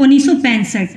1965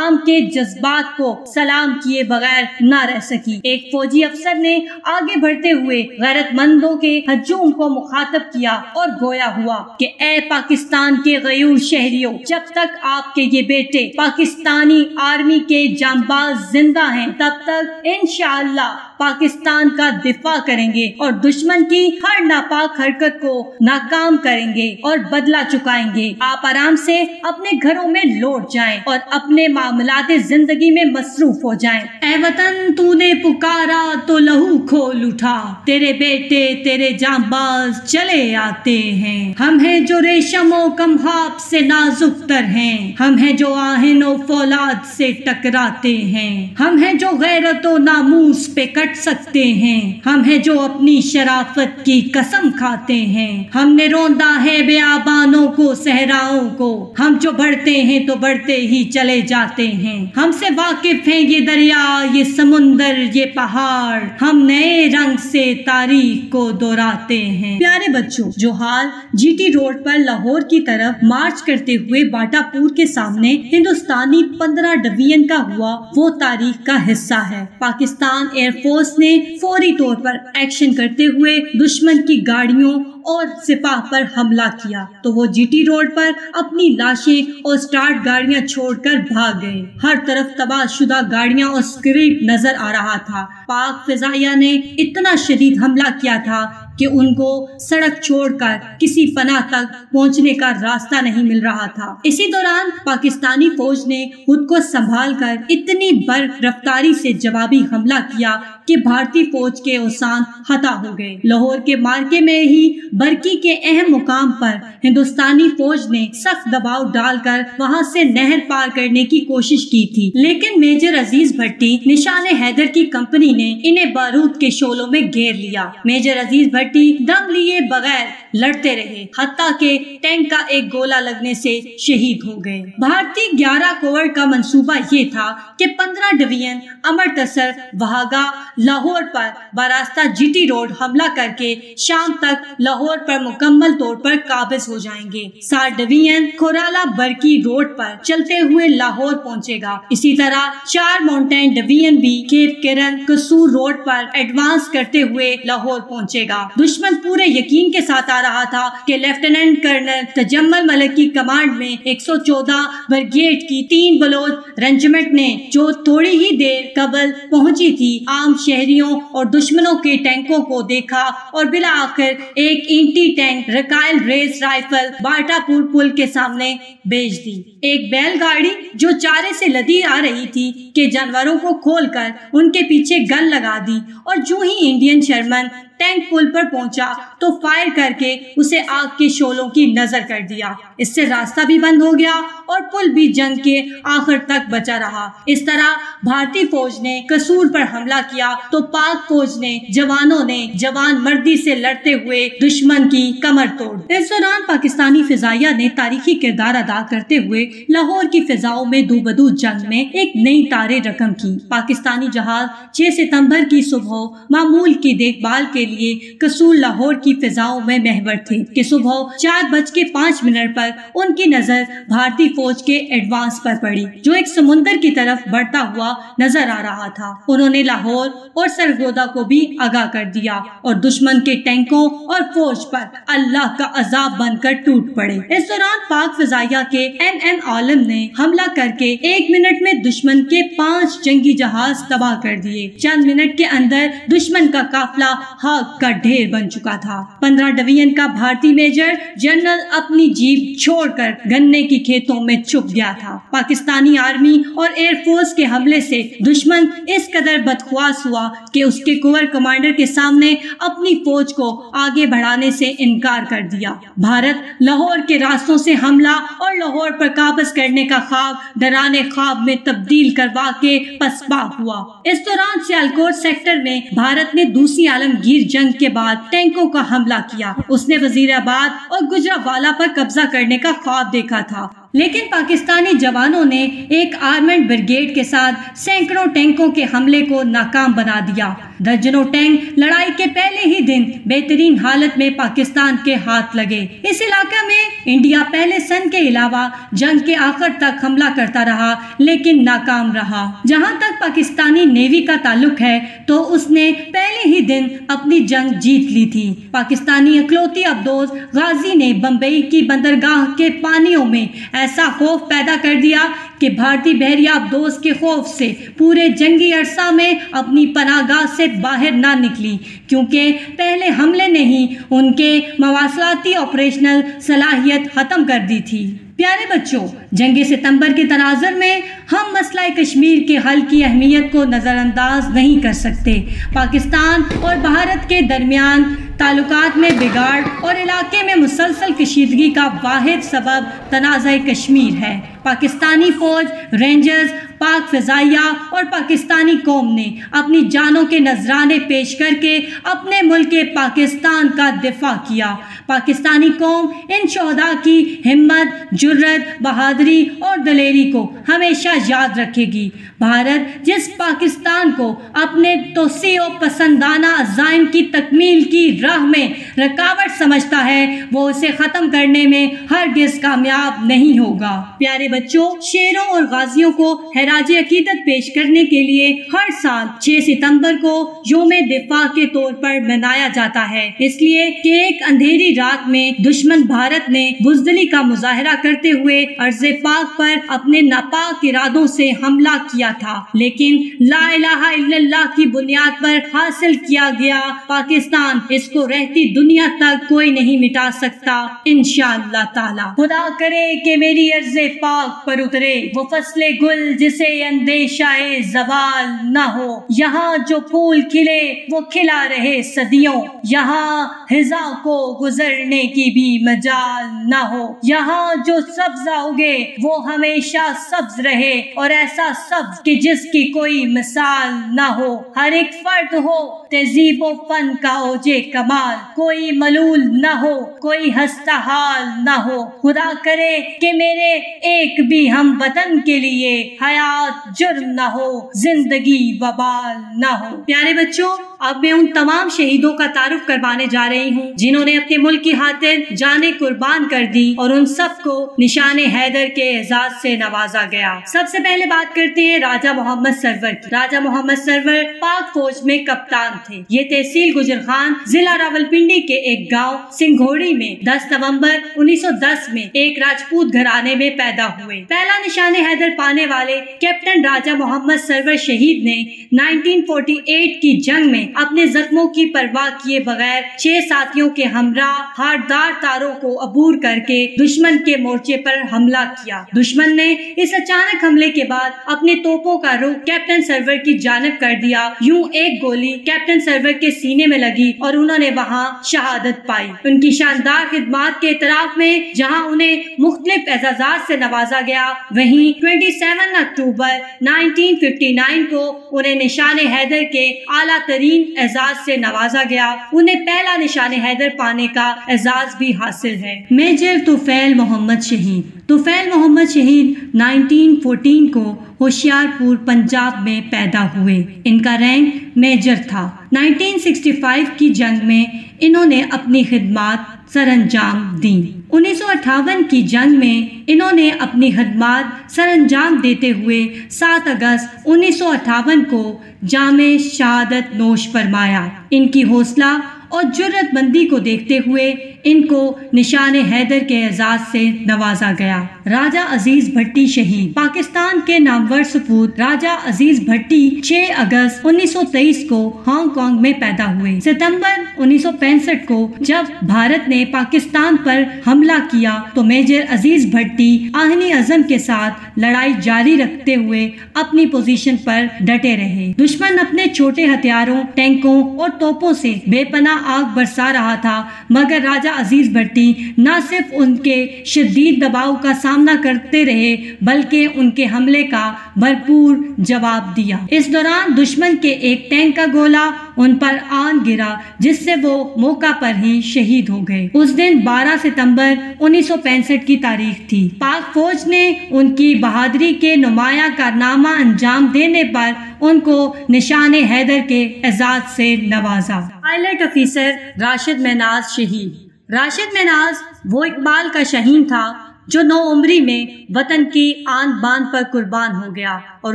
عوام کے جذبات کو سلام کیے بغیر نہ رہ سکی۔ ایک فوجی افسر نے آگے بڑھتے ہوئے غیرت مندوں کے ہجوم کو مخاطب کیا اور گویا ہوا کہ اے پاکستان کے غیور شہریوں، جب تک آپ کے یہ بیٹے پاکستانی آرمی کے جانباز زندہ ہیں تب تک انشاءاللہ پاکستان کا دفاع کریں گے اور دشمن کی ہر ناپاک حرکت کو ناکام کریں گے اور بدلہ چکائیں گے۔ آپ آرام سے اپنے گھروں میں لوٹ جائیں اور اپنے معاملات زندگی میں مصروف ہو جائیں۔ اے وطن، تو نے پکارا تو لہو کھول اٹھا، تیرے بیٹے تیرے جانباز چلے آتے ہیں۔ ہم ہیں جو ریشم و کمہاب سے نازک تر ہیں، ہم ہیں جو آہن و فولاد سے ٹکراتے ہیں، ہم ہیں جو غیرت و ناموس پہ کٹ سکتے ہیں، ہم ہیں جو اپنی شرافت کی قسم کھاتے ہیں۔ ہم نے روندا ہے بیابانوں کو، صحراؤں کو، ہم جو بڑھتے ہیں تو بڑھتے ہی چلے جاتے ہیں۔ ہم سے واقف ہیں یہ دریا، یہ سمندر، یہ پہاڑ، ہم نئے رنگ سے تاریخ کو دہراتے ہیں۔ پیارے بچوں، جو حال جی ٹی روڈ پر لاہور کی طرف مارچ کرتے ہوئے باٹا پور کے سامنے ہندوستانی 15 ڈویژن کا ہوا، وہ تاریخ کا حصہ ہے۔ پاکستان ایئر فورس نے فوری طور پر ایکشن کرتے ہوئے دشمن کی گاڑیوں اور سپاہ پر حملہ کیا تو وہ جی ٹی روڈ پر اپنی لاشیں اور سٹارٹ گاڑیاں چھوڑ کر بھاگ گئے۔ ہر طرف تباہ شدہ گاڑیاں اور اسکریپ نظر آ رہا تھا۔ پاک فضائیہ نے اتنا شدید حملہ کیا تھا کہ ان کو سڑک چھوڑ کر کسی پناہ تک پہنچنے کا راستہ نہیں مل رہا تھا۔ اسی دوران پاکستانی فوج نے خود کو سنبھال کر اتنی برق رفتاری سے جوابی حملہ کیا کہ بھارتی فوج کے اوسان خطا ہو گئے۔ لاہور کے مارکے میں ہی برکی کے اہم مقام پر ہندوستانی فوج نے سخت دباؤ ڈال کر وہاں سے نہر پار کرنے کی کوشش کی تھی، لیکن میجر عزیز بھٹی نشان حیدر کی کمپنی نے انہیں بارود کے شعلوں میں گھیر لیا۔ میجر عزیز بھٹی دم لیے بغیر لڑتے رہے، حتیٰ کہ ٹینک کا ایک گولہ لگنے سے شہید ہو گئے۔ بھارتی 11 کوور کا منصوبہ یہ تھا کہ 15 ڈویژن امرتسر، وہاگا، لاہور پر براستہ جی ٹی روڈ حملہ کر کے شام تک لاہور پر مکمل طور پر قابض ہو جائیں گے۔ 7 ڈویژن کھورالا برکی روڈ پر چلتے ہوئے لاہور پہنچے گا۔ اسی طرح 4 ماؤنٹین ڈویژن بھی کیپ کرن قصور روڈ پر ایڈوانس کرتے ہوئے لاہور پہنچے گا۔ دشمن پورے یقین کے ساتھ آ رہا تھا کہ لیفٹیننٹ کرنل تجمل ملک کی کمانڈ میں 114 بریگیڈ کی 3 بلوچ رینجمنٹ نے، جو تھوڑی ہی دیر قبل پہنچی تھی، عام شہریوں اور دشمنوں کے ٹینکوں کو دیکھا اور بالآخر ایک anti tank recoilless rifle Batapur پل کے سامنے بھیج دی۔ ایک بیل گاڑی جو چارے سے لدی آ رہی تھی کہ جانوروں کو کھول کر ان کے پیچھے گن لگا دی، اور جو ہی انڈین شرمن ٹینک پل پر پہنچا تو فائر کر کے اسے آگ کے شعلوں کی نظر کر دیا۔ اس سے راستہ بھی بند ہو گیا اور پل بھی جنگ کے آخر تک بچا رہا۔ اس طرح بھارتی فوج نے قصور پر حملہ کیا تو پاک فوج نے جوانوں نے جوان مردی سے لڑتے ہوئے دشمن کی کمر توڑ۔ اس دوران پاکستانی فضائیہ نے تاریخی کردار ادا کرتے ہوئے لاہور کی فضاؤں میں دو بدو جنگ میں ایک نئی تارے رقم کی۔ پاکستانی جہاز 6 ستمبر کی صبح معمول کی دیکھ بھال کے لیے قصور لاہور کی فضاؤں میں محور تھے کہ صبح 4:05 پر ان کی نظر بھارتی فوج کے ایڈوانس پر پڑی، جو ایک سمندر کی طرف بڑھتا ہوا نظر آ رہا تھا۔ انہوں نے لاہور اور سرگودا کو بھی آگاہ کر دیا اور دشمن کے ٹینکوں اور فوج پر اللہ کا عذاب بن کر ٹوٹ پڑے۔ اس دوران پاک فضائیہ کے این عالم نے حملہ کر کے 1 منٹ میں دشمن کے 5 جنگی جہاز تباہ کر دیے۔ چند منٹ کے اندر دشمن کا قافلہ خاک کا ڈھیر بن چکا تھا۔ 15 ڈویژن کا بھارتی میجر جنرل اپنی جیپ چھوڑ کر گنے کی کھیتوں میں چھپ گیا تھا۔ پاکستانی آرمی اور ایئر فورس کے حملے سے دشمن اس قدر بدخواس ہوا کہ اس کے کوور کمانڈر کے سامنے اپنی فوج کو آگے بڑھانے سے انکار کر دیا۔ بھارت لاہور کے راستوں سے حملہ اور لاہور پر قابض کرنے کا خواب ڈرانے خواب میں تبدیل کروا کے پسپا ہوا۔ اس دوران سیالکوٹ سیکٹر میں بھارت نے دوسری عالمگیر جنگ کے بعد ٹینکوں کا حملہ کیا۔ اس نے وزیر آباد اور گجرانوالہ پر قبضہ کرنے کا خواب دیکھا تھا، لیکن پاکستانی جوانوں نے ایک آرمنڈ بریگیڈ کے ساتھ سینکڑوں ٹینکوں کے حملے کو ناکام بنا دیا۔ درجنوں ٹینک لڑائی کے پہلے ہی دن بہترین حالت میں پاکستان کے ہاتھ لگے۔ اس علاقے میں انڈیا پہلے سن کے علاوہ جنگ کے آخر تک حملہ کرتا رہا لیکن ناکام رہا۔ جہاں تک پاکستانی نیوی کا تعلق ہے تو اس نے پہلے ہی دن اپنی جنگ جیت لی تھی۔ پاکستانی اکلوتی ابدوز غازی نے بمبئی کی بندرگاہ کے پانیوں میں ایسا خوف پیدا کر دیا کہ بھارتی بحریہ ابدوز کے خوف سے پورے جنگی عرصہ میں اپنی پناہ گاہ سے باہر نہ نکلی، کیونکہ پہلے حملے نے ہی ان کے مواصلاتی آپریشنل صلاحیت ختم کر دی تھی۔ پیارے بچوں، جنگ ستمبر کے تناظر میں ہم مسئلہ کشمیر کے حل کی اہمیت کو نظر انداز نہیں کر سکتے۔ پاکستان اور بھارت کے درمیان تعلقات میں بگاڑ اور علاقے میں مسلسل کشیدگی کا واحد سبب تنازع کشمیر ہے۔ پاکستانی فوج، رینجرز، پاک فضائیہ اور پاکستانی قوم نے اپنی جانوں کے نذرانے پیش کر کے اپنے ملک پاکستان کا دفاع کیا۔ پاکستانی قوم ان شہداء کی ہمت، جرت، بہادری اور دلیری کو ہمیشہ یاد رکھے گی۔ بھارت جس پاکستان کو اپنے توسیع و پسندانہ عزائم کی تکمیل کی راہ میں رکاوٹ سمجھتا ہے، وہ اسے ختم کرنے میں ہرگز کامیاب نہیں ہوگا۔ پیارے بچوں، شیروں اور غازیوں کو خراج عقیدت پیش کرنے کے لیے ہر سال 6 ستمبر کو یوم دفاع کے طور پر منایا جاتا ہے، اس لیے کہ ایک اندھیری رات میں دشمن بھارت نے بزدلی کا مظاہرہ کرتے ہوئے ارض پاک پر اپنے ناپاک ارادوں سے حملہ کیا تھا، لیکن لا الہ الا اللہ کی بنیاد پر حاصل کیا گیا پاکستان اس کو رہتی دنیا تک کوئی نہیں مٹا سکتا انشاءاللہ تعالی۔ خدا کرے کہ میری ارض پاک پر اترے وہ فصل گل جسے اندیشہ زوال نہ ہو، یہاں جو پھول کھلے وہ کھلا رہے صدیوں، یہاں ہزا کو گزرنے کی بھی مجال نہ ہو، یہاں جو سبز اگے وہ ہمیشہ سبز رہے اور ایسا سبز کہ جس کی کوئی مثال نہ ہو، ہر ایک فرد ہو تہذیب و فن کا اوجے کمال، کوئی ملول نہ ہو، کوئی ہستہ حال نہ ہو، خدا کرے کہ میرے ایک بھی ہم وطن کے لیے حیات جرم نہ ہو، زندگی وبال نہ ہو۔ پیارے بچوں، اب میں ان تمام شہیدوں کا تعارف کروانے جا رہی ہوں جنہوں نے اپنے ملک کی خاطر جانیں قربان کر دی اور ان سب کو نشان حیدر کے اعزاز سے نوازا گیا۔ سب سے پہلے بات کرتے ہیں راجہ محمد سرور کی۔ راجہ محمد سرور پاک فوج میں کپتان تھے۔ یہ تحصیل گجرخان، ضلع راولپنڈی کے ایک گاؤں سنگھوڑی میں 10 نومبر 1910 میں ایک راجپوت گھرانے میں پیدا ہوئے۔ پہلا نشان حیدر پانے والے کیپٹن راجہ محمد سرور شہید نے 1948 کی جنگ میں اپنے زخموں کی پرواہ کیے بغیر 6 ساتھیوں کے ہمراہ ہاردار تاروں کو عبور کر کے دشمن کے مورچے پر حملہ کیا۔ دشمن نے اس اچانک حملے کے بعد اپنے توپوں کا رخ کیپٹن سرور کی جانب کر دیا۔ یوں ایک گولی کیپٹن سرور کے سینے میں لگی اور انہوں نے وہاں شہادت پائی۔ ان کی شاندار خدمات کے اعتراف میں جہاں انہیں مختلف اعزازات سے نوازا گیا، وہیں 27 اکتوبر 1959 کو انہیں نشان حیدر کے اعلیٰ ترین اعزاز سے نوازا گیا۔ انہیں پہلا نشان حیدر پانے کا اعزاز بھی حاصل ہے۔ میجر طفیل محمد شہید۔ طفیل محمد شہید 1914 کو ہوشیارپور پنجاب میں پیدا ہوئے۔ ان کا رینک میجر تھا۔ 1965 کی جنگ میں انہوں نے اپنی خدمات سر انجام دیں۔ 1958 کی جنگ میں انہوں نے اپنی خدمات سر انجام دیتے ہوئے 7 اگست 1958 کو جامِ شہادت نوش فرمایا۔ ان کی حوصلہ اور جرت مندی کو دیکھتے ہوئے ان کو نشان حیدر کے اعزاز سے نوازا گیا۔ راجہ عزیز بھٹی شہید۔ پاکستان کے نامور سپوت راجہ عزیز بھٹی 6 اگست 1923 کو ہانگ کانگ میں پیدا ہوئے۔ ستمبر 1965 کو جب بھارت نے پاکستان پر حملہ کیا تو میجر عزیز بھٹی آہنی عزم کے ساتھ لڑائی جاری رکھتے ہوئے اپنی پوزیشن پر ڈٹے رہے۔ دشمن اپنے چھوٹے ہتھیاروں، ٹینکوں اور توپوں سے بے پناہ آگ برسا رہا تھا، مگر راجہ عزیز بھٹی نہ صرف ان کے شدید دباؤ کا سامنا کرتے رہے بلکہ ان کے حملے کا بھرپور جواب دیا۔ اس دوران دشمن کے ایک ٹینک کا گولہ ان پر آن گرا جس سے وہ موقع پر ہی شہید ہو گئے۔ اس دن 12 ستمبر 1965 کی تاریخ تھی۔ پاک فوج نے ان کی بہادری کے نمایاں کارنامہ انجام دینے پر ان کو نشان حیدر کے اعزاز سے نوازا۔ پائلٹ آفیسر راشد میناز شہید۔ راشد میناز وہ اقبال کا شہین تھا جو 9 عمری میں وطن کی آن بان پر قربان ہو گیا اور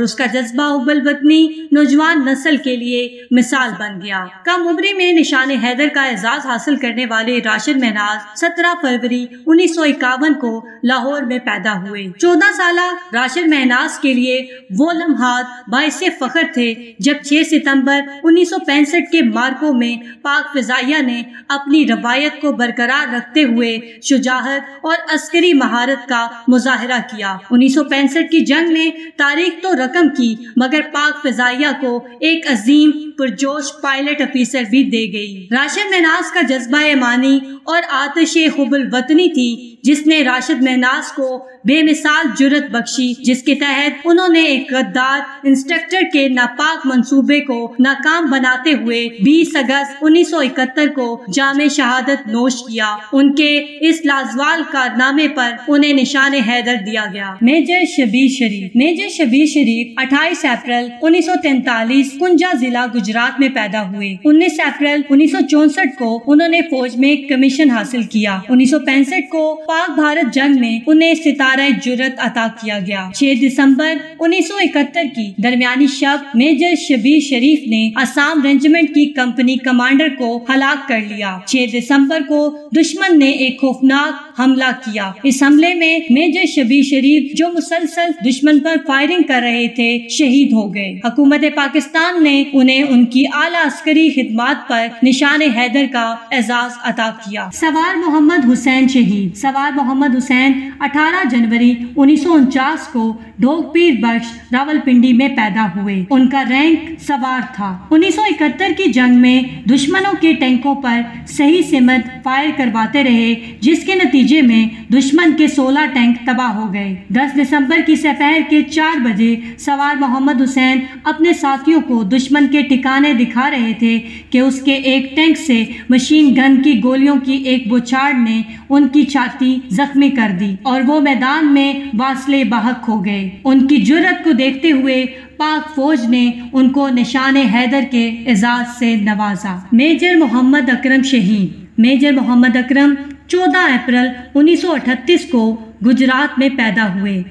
اس کا جذبہ حب الوطنی نوجوان نسل کے لیے مثال بن گیا۔ کم عمری میں نشان حیدر کا اعزاز حاصل کرنے والے راشد میناز 17 فروری 1951 کو لاہور میں پیدا ہوئے۔ 14 سالہ راشد میناز کے لیے وہ لمحات باعث فخر تھے جب 6 ستمبر 1965 کے مارکوں میں پاک فضائیہ نے اپنی روایت کو برقرار رکھتے ہوئے شجاعت اور عسکری مہارت کا مظاہرہ کیا۔ 1965 کی جنگ میں تاریخ تو رقم کی مگر پاک فضائیہ کو ایک عظیم پرجوش پائلٹ آفیسر بھی دے گئی۔ راشد میناز کا جذبہ ایمانی اور آتش حب الوطنی تھی جس نے راشد میناز کو بے مثال جرأت بخشی، جس کے تحت انہوں نے ایک غدار انسٹرکٹر کے ناپاک منصوبے کو ناکام بناتے ہوئے 20 اگست 1971 کو جام شہادت نوش کیا۔ ان کے اس لازوال کارنامے پر انہیں نشان حیدر دیا گیا۔ میجر شبیر شریف۔ میجر شبیر شریف 28 اپریل 1943 کنجا ضلع گجرات میں پیدا ہوئے۔ 19 اپریل 1964 کو انہوں نے فوج میں کمیشن حاصل کیا۔ 1965 کو پاک بھارت جنگ میں انہیں ستارہ جرأت عطا کیا گیا۔ 6 دسمبر 1971 کی درمیانی شب میجر شبیر شریف نے آسام رینجمنٹ کی کمپنی کمانڈر کو ہلاک کر لیا۔ 6 دسمبر کو دشمن نے ایک خوفناک حملہ کیا۔ اس حملے میں میجر شبیر شریف جو مسلسل دشمن پر فائرنگ کر رہے تھے شہید ہو گئے۔ حکومت پاکستان نے انہیں ان کی اعلیٰ عسکری خدمات پر نشان حیدر کا اعزاز عطا کیا۔ سوار محمد حسین شہید۔ سوار محمد حسین 18 جنوری 1949 کو ڈھوک پیر بخش راولپنڈی میں پیدا ہوئے۔ ان کا رینک سوار تھا۔ 1971 کی جنگ میں دشمنوں کے ٹینکوں پر صحیح سمت فائر کرواتے رہے جس کے نتیجے میں دشمن کے 16 ٹینک تباہ ہو گئے۔ 10 دسمبر کی سپہر کے 4 بجے سوار محمد حسین اپنے ساتھیوں کو دشمن کے ٹھکانے دکھا رہے تھے کہ اس کے ایک ٹینک سے مشین گن کی گولیوں کی ایک بوچھاڑ نے ان کی چھاتی زخمی کر دی اور وہ میدان میں واصلے بحق ہو گئے۔ ان کی جرأت کو دیکھتے ہوئے پاک فوج نے ان کو نشان حیدر کے اعزاز سے نوازا۔ میجر محمد اکرم شہید۔ میجر محمد اکرم 14 اپریل 1938 کو گجرات میں پیدا ہوئے۔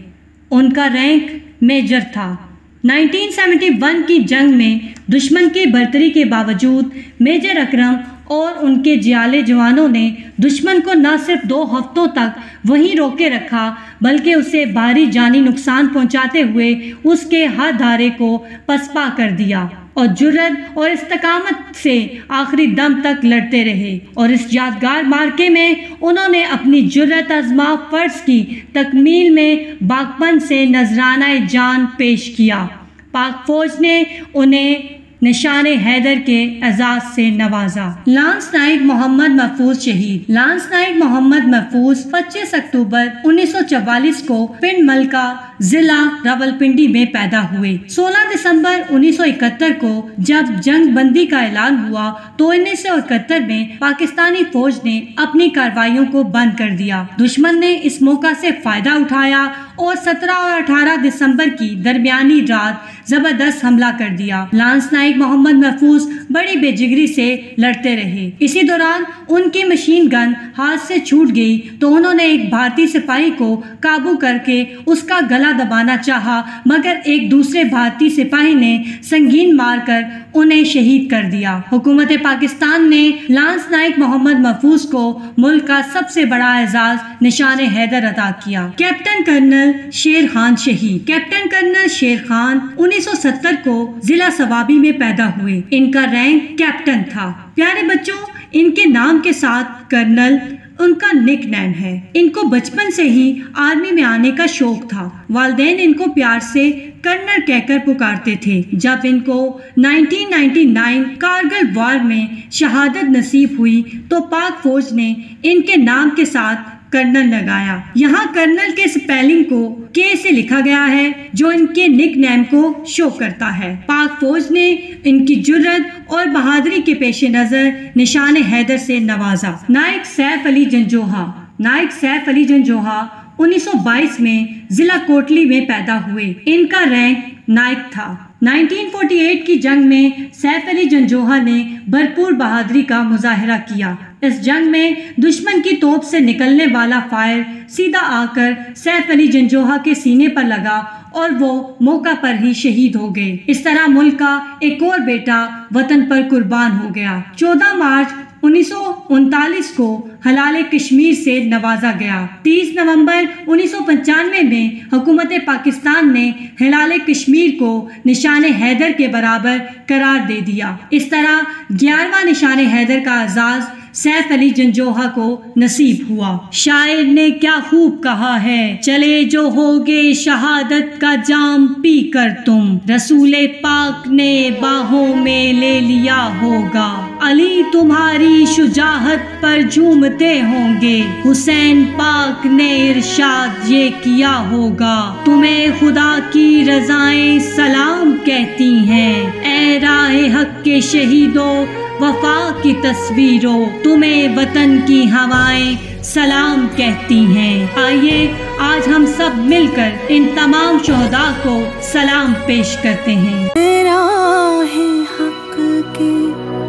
ان کا رینک میجر تھا۔ 1971 کی جنگ میں دشمن کی برتری کے باوجود میجر اکرم اور ان کے جیالے جوانوں نے دشمن کو نہ صرف 2 ہفتوں تک وہیں روکے رکھا بلکہ اسے بھاری جانی نقصان پہنچاتے ہوئے اس کے ہر دھارے کو پسپا کر دیا اور جرأت اور استقامت سے آخری دم تک لڑتے رہے اور اس یادگار مارکے میں انہوں نے اپنی جرأت آزما فرض کی تکمیل میں باغپن سے نذرانہ جان پیش کیا۔ پاک فوج نے انہیں نشان حیدر کے اعزاز سے نوازا۔ لانس نائک محمد محفوظ شہید۔ لانس نائک محمد محفوظ 25 اکتوبر 1944 کو پنڈ ملکا ضلع راولپنڈی میں پیدا ہوئے۔ 16 دسمبر 1971 کو جب جنگ بندی کا اعلان ہوا تو 1971 میں پاکستانی فوج نے اپنی کارروائیوں کو بند کر دیا۔ دشمن نے اس موقع سے فائدہ اٹھایا اور 17 اور 18 دسمبر کی درمیانی رات زبردست حملہ کر دیا۔ لانس نائک محمد محفوظ بڑی بے جگری سے لڑتے رہے۔ اسی دوران ان کی مشین گن ہاتھ سے چھوٹ گئی تو انہوں نے ایک بھارتی سپاہی کو قابو کر کے اس کا گلا دبانا چاہا مگر ایک دوسرے بھارتی سپاہی نے سنگین مار کر انہیں شہید کر دیا۔ حکومت پاکستان نے لانس نائک محمد محفوظ کو ملک کا سب سے بڑا اعزاز نشان حیدر عطا کیا۔ کیپٹن کرنل شیر خان شہید۔ کیپٹن کرنل شیر خان 1970 کو ضلع سوابی میں پیدا ہوئے۔ ان کا رینک کیپٹن تھا۔ پیارے بچوں، ان کے نام کے ساتھ کرنل ان کا نک نیم ہے۔ ان کو بچپن سے ہی آرمی میں آنے کا شوق تھا۔ والدین ان کو پیار سے کرنل کہہ کر پکارتے تھے۔ جب ان کو 1999 کارگل وار میں شہادت نصیب ہوئی تو پاک فوج نے ان کے نام کے ساتھ کرنل لگایا۔ یہاں کرنل کے سپیلنگ کو کے سے لکھا گیا ہے جو ان کے نک نیم کو شو کرتا ہے۔ پاک فوج نے ان کی جرت اور بہادری کے پیش نظر نشان حیدر سے نوازا۔ نائک سیف علی جنجوہا۔ نائک سیف علی جنجوہا 1922 میں ضلع کوٹلی میں پیدا ہوئے۔ ان کا رینک نائک تھا۔ 1948 کی جنگ میں سیف علی جنجوہا نے بھرپور بہادری کا مظاہرہ کیا۔ اس جنگ میں دشمن کی توپ سے نکلنے والا فائر سیدھا آ کر سیف علی جنجوہا کے سینے پر لگا اور وہ موقع پر ہی شہید ہو گئے۔ اس طرح ملک کا ایک اور بیٹا وطن پر قربان ہو گیا۔ 14 مارچ 1939 کو ہلال کشمیر سے نوازا گیا۔ 30 نومبر 1995 میں حکومت پاکستان نے ہلال کشمیر کو نشان حیدر کے برابر قرار دے دیا۔ اس طرح 11واں نشان حیدر کا اعزاز سیف علی جنجوہا کو نصیب ہوا۔ شاعر نے کیا خوب کہا ہے، چلے جو ہوگے شہادت کا جام پی کر تم، رسول پاک نے باہوں میں لے لیا ہوگا، علی تمہاری شجاعت پر جھومتے ہوں گے، حسین پاک نے ارشاد یہ کیا ہوگا، تمہیں خدا کی رضائیں سلام کہتی ہیں، اے راہ حق کے شہیدوں وفا کی تصویروں، تمہیں وطن کی ہوائیں سلام کہتی ہیں۔ آئیے آج ہم سب مل کر ان تمام شہداء کو سلام پیش کرتے ہیں۔ راہ حق کے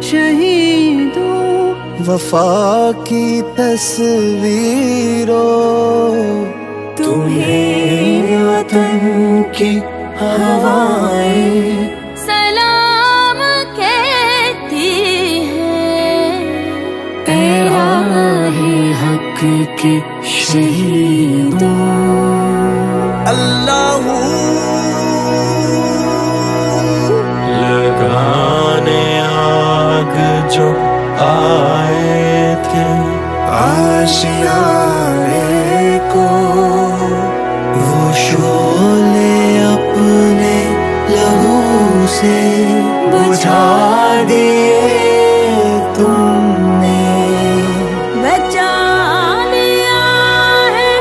شہیدوں وفا کی تصویروں، تمہیں وطن کی ہوائیں سلام کہتی ہیں، اے راہ حق کے شہیدوں۔ اللہ لگانے آگ جو آئے تھے آشیانے کو، وہ شعلے اپنے لہو سے بجھا دیے تم نے، بچا لیا ہے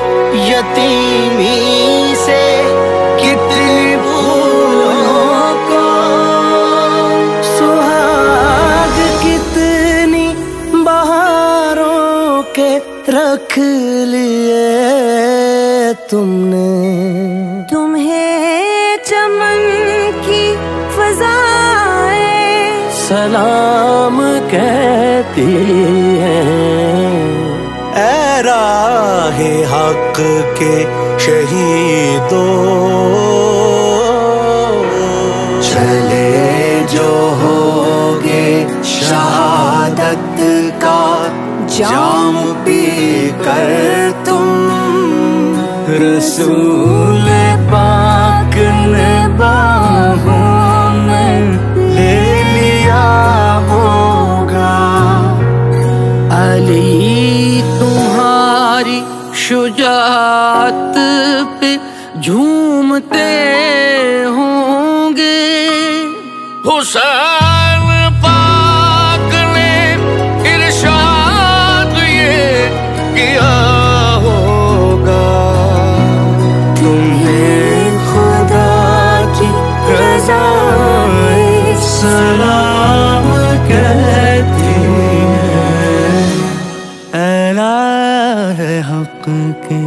یتیمی سے کتنی بھولوں کو، سہاگ کتنی بہاروں کے رکھ لیے تم نے، تمہیں چمن کی فضائیں سلام کہتی ہیں، اے راہ حق کے شہیدوں، چلے جو ہوگے شہادت کا جام پی کر تم، رسول پاک نے باہوں میں لے لیا ہوگا، علی تمہاری شجاعت پہ جھومتے ہوں گے، حسین پاک نے ارشاد یہ کیا ہوگا، تمہیں خدا کی رضائیں سلام کہتی ہیں، اے راہ حق کے